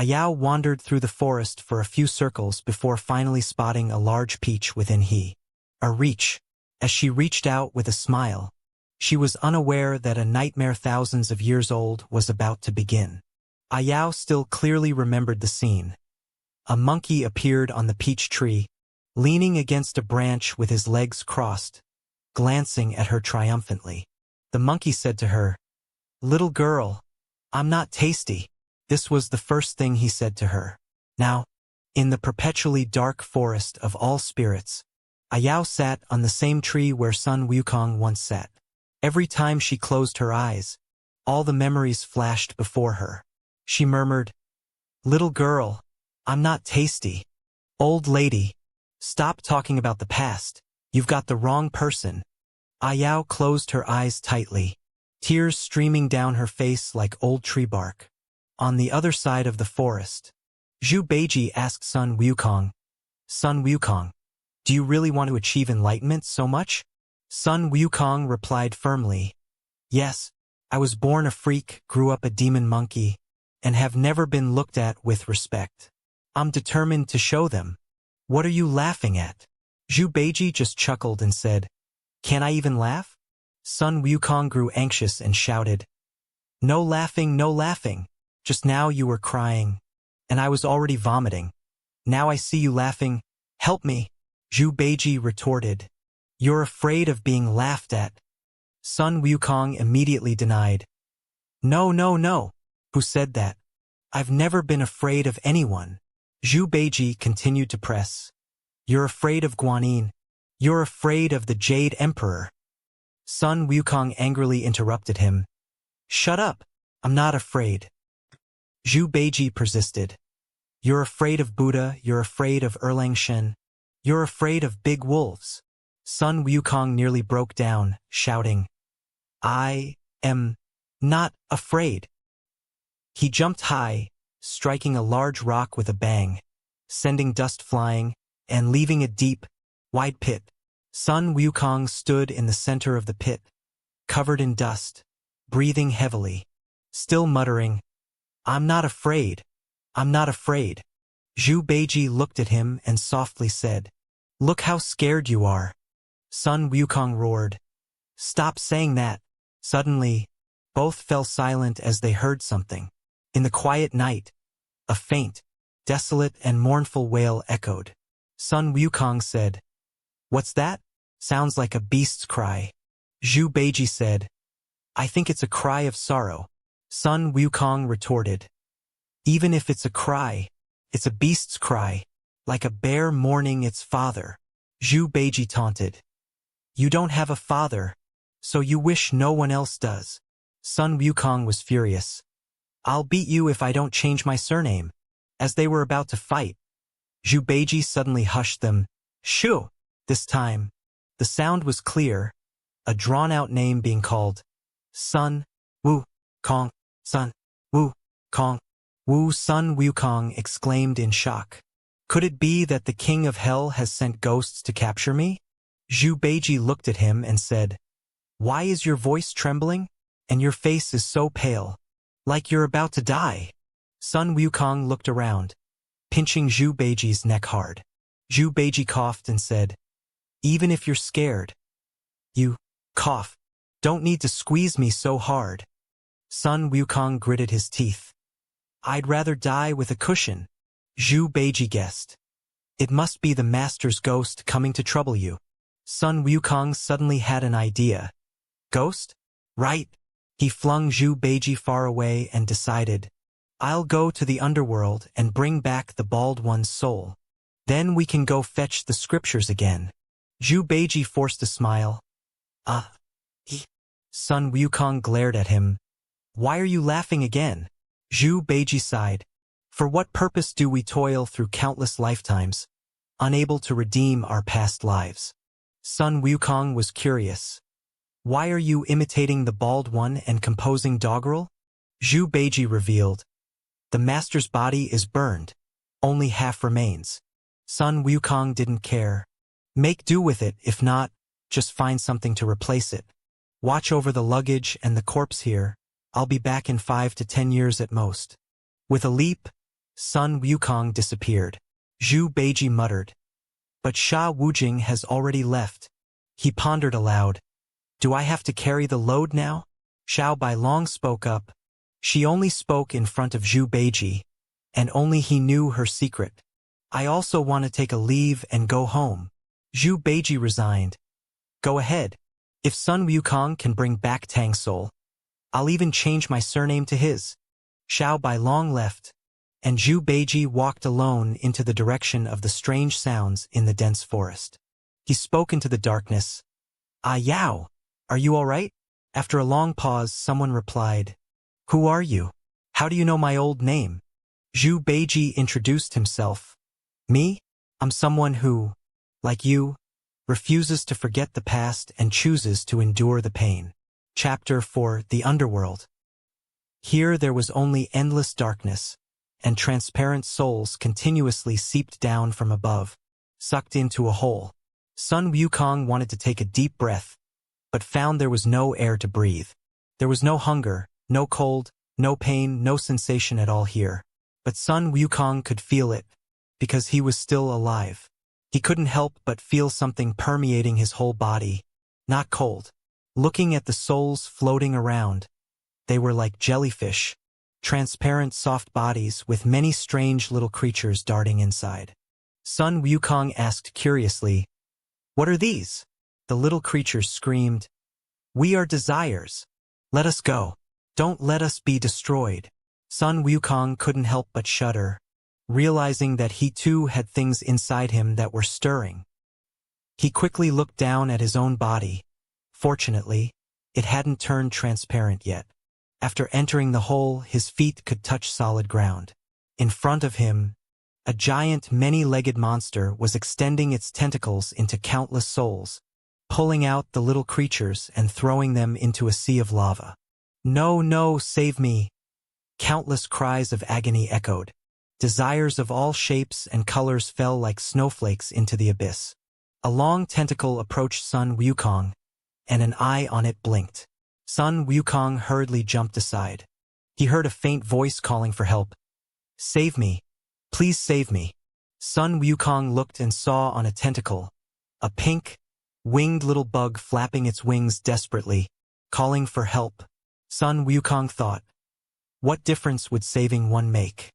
Ayao wandered through the forest for a few circles before finally spotting a large peach within a reach. As she reached out with a smile, she was unaware that a nightmare thousands of years old was about to begin. Ayao still clearly remembered the scene. A monkey appeared on the peach tree, leaning against a branch with his legs crossed, glancing at her triumphantly. The monkey said to her, "Little girl, I'm not tasty." This was the first thing he said to her. Now, in the perpetually dark forest of all spirits, Ayao sat on the same tree where Sun Wukong once sat. Every time she closed her eyes, all the memories flashed before her. She murmured, "Little girl, I'm not tasty. Old lady, stop talking about the past. You've got the wrong person." Ayao closed her eyes tightly, tears streaming down her face like old tree bark. On the other side of the forest, Zhu Beiji asked Sun Wukong, "Sun Wukong, do you really want to achieve enlightenment so much?" Sun Wukong replied firmly, "Yes, I was born a freak, grew up a demon monkey, and have never been looked at with respect. I'm determined to show them." "What are you laughing at?" Zhu Beiji just chuckled and said, "Can I even laugh?" Sun Wukong grew anxious and shouted, "No laughing, no laughing. Just now you were crying, and I was already vomiting. Now I see you laughing. Help me." Zhu Beiji retorted, "You're afraid of being laughed at." Sun Wukong immediately denied, "No, no, no. Who said that? I've never been afraid of anyone." Zhu Beiji continued to press, "You're afraid of Guanyin. You're afraid of the Jade Emperor." Sun Wukong angrily interrupted him, "Shut up. I'm not afraid." Zhu Beiji persisted, "You're afraid of Buddha, you're afraid of Erlang Shen, you're afraid of big wolves." Sun Wukong nearly broke down, shouting, "I am not afraid." He jumped high, striking a large rock with a bang, sending dust flying, and leaving a deep, wide pit. Sun Wukong stood in the center of the pit, covered in dust, breathing heavily, still muttering, "I'm not afraid. I'm not afraid." Zhu Beiji looked at him and softly said, "Look how scared you are." Sun Wukong roared, "Stop saying that." Suddenly, both fell silent as they heard something. In the quiet night, a faint, desolate and mournful wail echoed. Sun Wukong said, "What's that? Sounds like a beast's cry." Zhu Beiji said, "I think it's a cry of sorrow." Sun Wukong retorted, "Even if it's a cry, it's a beast's cry, like a bear mourning its father." Zhu Beiji taunted, "You don't have a father, so you wish no one else does." Sun Wukong was furious. "I'll beat you if I don't change my surname." As they were about to fight, Zhu Beiji suddenly hushed them. "Shoo!" This time, the sound was clear, a drawn-out name being called, Sun Wukong. Sun Wukong. Sun Wukong exclaimed in shock. "Could it be that the king of hell has sent ghosts to capture me?" Zhu Beiji looked at him and said, "Why is your voice trembling, and your face is so pale, like you're about to die?" Sun Wukong looked around, pinching Zhu Beiji's neck hard. Zhu Beiji coughed and said, "Even if you're scared, you don't need to squeeze me so hard." Sun Wukong gritted his teeth. "I'd rather die with a cushion." Zhu Beiji guessed, "It must be the master's ghost coming to trouble you." Sun Wukong suddenly had an idea. "Ghost? Right." He flung Zhu Beiji far away and decided, "I'll go to the underworld and bring back the bald one's soul. Then we can go fetch the scriptures again." Zhu Beiji forced a smile. Sun Wukong glared at him. "Why are you laughing again?" Zhu Beiji sighed. "For what purpose do we toil through countless lifetimes, unable to redeem our past lives?" Sun Wukong was curious. "Why are you imitating the bald one and composing doggerel?" Zhu Beiji revealed, "The master's body is burned. Only half remains." Sun Wukong didn't care. "Make do with it, if not, just find something to replace it. Watch over the luggage and the corpse here. I'll be back in 5 to 10 years at most." With a leap, Sun Wukong disappeared. Zhu Beiji muttered. But Sha Wujing has already left. He pondered aloud. Do I have to carry the load now? Xiao Bailong spoke up. She only spoke in front of Zhu Beiji, and only he knew her secret. I also want to take a leave and go home. Zhu Beiji resigned. Go ahead. If Sun Wukong can bring back Tang Soul, I'll even change my surname to his. Xiao Bailong left, and Zhu Beiji walked alone into the direction of the strange sounds in the dense forest. He spoke into the darkness. Ah Yao, are you all right? After a long pause, someone replied, Who are you? How do you know my old name? Zhu Beiji introduced himself. Me? I'm someone who, like you, refuses to forget the past and chooses to endure the pain. Chapter 4: The Underworld. Here there was only endless darkness, and transparent souls continuously seeped down from above, sucked into a hole. Sun Wukong wanted to take a deep breath, but found there was no air to breathe. There was no hunger, no cold, no pain, no sensation at all here. But Sun Wukong could feel it, because he was still alive. He couldn't help but feel something permeating his whole body, not cold. Looking at the souls floating around, they were like jellyfish, transparent soft bodies with many strange little creatures darting inside. Sun Wukong asked curiously, What are these? The little creatures screamed, We are desires. Let us go. Don't let us be destroyed. Sun Wukong couldn't help but shudder, realizing that he too had things inside him that were stirring. He quickly looked down at his own body. Fortunately, it hadn't turned transparent yet. After entering the hole, his feet could touch solid ground. In front of him, a giant many-legged monster was extending its tentacles into countless souls, pulling out the little creatures and throwing them into a sea of lava. No, no, save me! Countless cries of agony echoed. Desires of all shapes and colors fell like snowflakes into the abyss. A long tentacle approached Sun Wukong, and an eye on it blinked. Sun Wukong hurriedly jumped aside. He heard a faint voice calling for help. Save me! Please save me! Sun Wukong looked and saw on a tentacle, a pink, winged little bug flapping its wings desperately, calling for help. Sun Wukong thought, what difference would saving one make?